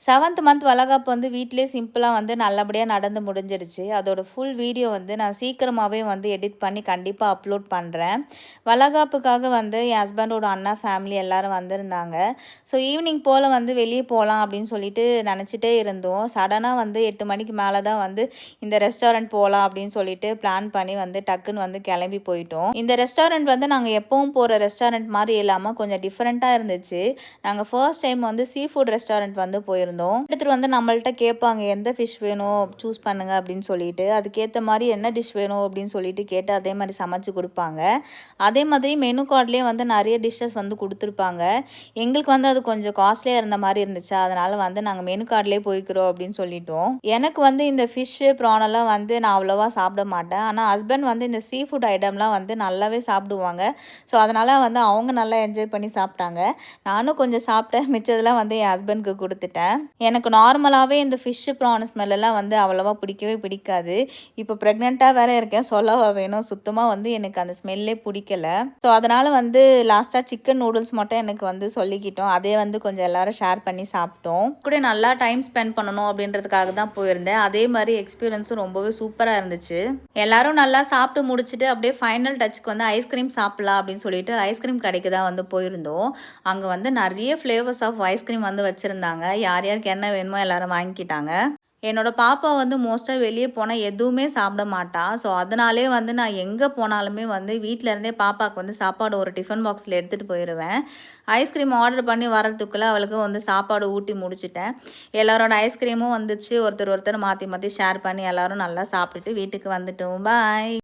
7th month வளகாப்பு வந்து வீட்டிலே சிம்பிளாக வந்து நல்லபடியாக நடந்து முடிஞ்சிருச்சு. அதோட ஃபுல் வீடியோ வந்து நான் சீக்கிரமாகவே வந்து எடிட் பண்ணி கண்டிப்பாக அப்லோட் பண்ணுறேன். வளகாப்புக்காக வந்து என் ஹஸ்பண்டோட அண்ணா ஃபேமிலி எல்லோரும் வந்திருந்தாங்க. ஸோ ஈவினிங் போல் வந்து வெளியே போகலாம் அப்படின்னு சொல்லிட்டு நினச்சிட்டே இருந்தோம். சடனாக வந்து 8 மணிக்கு மேலே தான் வந்து இந்த ரெஸ்டாரண்ட் போகலாம் அப்படின்னு சொல்லிட்டு பிளான் பண்ணி வந்து டக்குன்னு வந்து கிளம்பி போயிட்டோம். இந்த ரெஸ்டாரண்ட் வந்து நாங்கள் எப்பவும் போகிற ரெஸ்டாரண்ட் மாதிரி இல்லாமல் கொஞ்சம் டிஃப்ரெண்ட்டாக இருந்துச்சு. நாங்கள் ஃபர்ஸ்ட் டைம் வந்து சீ ஃபுட் ரெஸ்டாரண்ட் வந்து போயிருந்தோம். எடுத்துகிட்டு வந்து நம்மள்ட்ட கேட்பாங்க எந்த ஃபிஷ் வேணும் சூஸ் பண்ணுங்க அப்படின்னு சொல்லிட்டு, அதுக்கேற்ற மாதிரி என்ன டிஷ் வேணும் அப்படின்னு சொல்லிட்டு கேட்டு அதே மாதிரி சமைச்சு கொடுப்பாங்க. அதே மாதிரி மெனு கார்ட்லேயே வந்து நிறைய டிஷ்ஷஸ் வந்து கொடுத்துருப்பாங்க. எங்களுக்கு வந்து அது கொஞ்சம் காஸ்ட்லியாக இருந்த மாதிரி இருந்துச்சு. அதனால் வந்து நாங்கள் மெனு கார்ட்லேயே போய்க்கிறோம் அப்படின்னு சொல்லிட்டோம். எனக்கு வந்து இந்த ஃபிஷ்ஷு ப்ரானெல்லாம் வந்து நான் அவ்வளோவா சாப்பிட மாட்டேன். ஆனால் ஹஸ்பண்ட் வந்து இந்த சீ ஃபுட் ஐட்டம்லாம் வந்து நல்லாவே சாப்பிடுவாங்க. ஸோ அதனால் வந்து அவங்க நல்லா என்ஜாய் பண்ணி சாப்பிட்டாங்க. நானும் கொஞ்சம் சாப்பிட்டேன். மிச்சதெல்லாம் வந்து என் ஹஸ்பண்ட்க்கு கொடுத்துட்டேன். எனக்கு நார்மலாகவே இந்த ஃபிஷ்ஷு ப்ரான் ஸ்மெல்லாம் வந்து அவ்வளோவா பிடிக்கவே பிடிக்காது. இப்போ ப்ரெக்னெண்ட்டாக வேறு இருக்கேன், சொல்லவா வேணும். சுத்தமாக வந்து எனக்கு அந்த ஸ்மெல்லே பிடிக்கல. ஸோ அதனால் வந்து லாஸ்ட்டாக சிக்கன் நூடுல்ஸ் மட்டும் எனக்கு வந்து சொல்லிக்கிட்டோம். அதே வந்து கொஞ்சம் எல்லாரும் ஷேர் பண்ணி சாப்பிட்டோம். கூட நல்லா டைம் ஸ்பெண்ட் பண்ணணும் அப்படின்றதுக்காக தான் போயிருந்தேன். அதே மாதிரி எக்ஸ்பீரியன்ஸும் ரொம்பவே சூப்பராக இருந்துச்சு. எல்லாரும் நல்லா சாப்பிட்டு முடிச்சுட்டு அப்படியே ஃபைனல் டச்சுக்கு வந்து ஐஸ்கிரீம் சாப்பிட்லாம் அப்படின்னு சொல்லிட்டு ஐஸ்கிரீம் கடைக்கு தான் வந்து போயிருந்தோம். அங்கே வந்து நிறைய ஃப்ளேவர்ஸ் ஆஃப் ஐஸ்கிரீம் வந்து வச்சுருந்தாங்க. யார் யாருக்கு என்ன வேணுமோ எல்லாரும் வாங்கிக்கிட்டாங்க. என்னோட பாப்பா வந்து மோஸ்ட்டாக வெளியே போனால் எதுவுமே சாப்பிட மாட்டா. ஸோ அதனாலே வந்து நான் எங்கே போனாலுமே வந்து வீட்டிலேருந்தே பாப்பாவுக்கு வந்து சாப்பாடு ஒரு டிஃபன் பாக்ஸில் எடுத்துகிட்டு போயிடுவேன். ஐஸ்கிரீம் ஆர்டர் பண்ணி வரதுக்குள்ளே அவளுக்கு வந்து சாப்பாடு ஊட்டி முடிச்சிட்டேன். எல்லாரோட ஐஸ்கிரீமும் வந்துச்சு. ஒருத்தர் மாற்றி மாற்றி ஷேர் பண்ணி எல்லோரும் நல்லா சாப்பிட்டுட்டு வீட்டுக்கு வந்துட்டோம். பாய்.